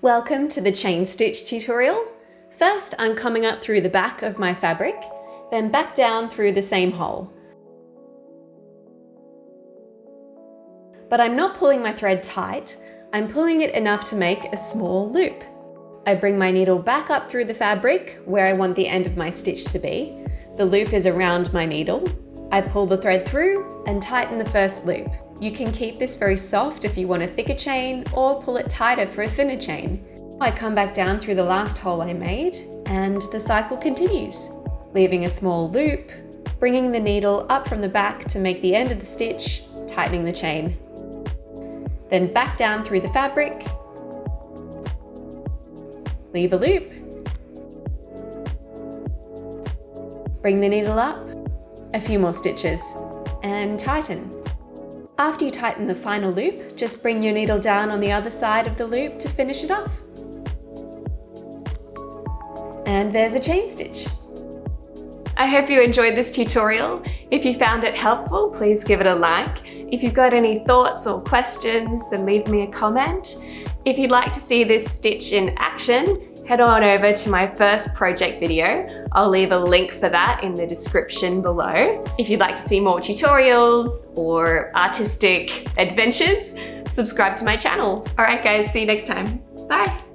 Welcome to the chain stitch tutorial. First, I'm coming up through the back of my fabric, then back down through the same hole. But I'm not pulling my thread tight, I'm pulling it enough to make a small loop. I bring my needle back up through the fabric where I want the end of my stitch to be. The loop is around my needle. I pull the thread through and tighten the first loop. You can keep this very soft if you want a thicker chain or pull it tighter for a thinner chain. I come back down through the last hole I made and the cycle continues. Leaving a small loop, bringing the needle up from the back to make the end of the stitch, tightening the chain. Then back down through the fabric, leave a loop, bring the needle up, a few more stitches, and tighten. After you tighten the final loop, just bring your needle down on the other side of the loop to finish it off. And there's a chain stitch. I hope you enjoyed this tutorial. If you found it helpful, please give it a like. If you've got any thoughts or questions, then leave me a comment. If you'd like to see this stitch in action, head on over to my first project video. I'll leave a link for that in the description below. If you'd like to see more tutorials or artistic adventures, subscribe to my channel. All right guys, see you next time. Bye.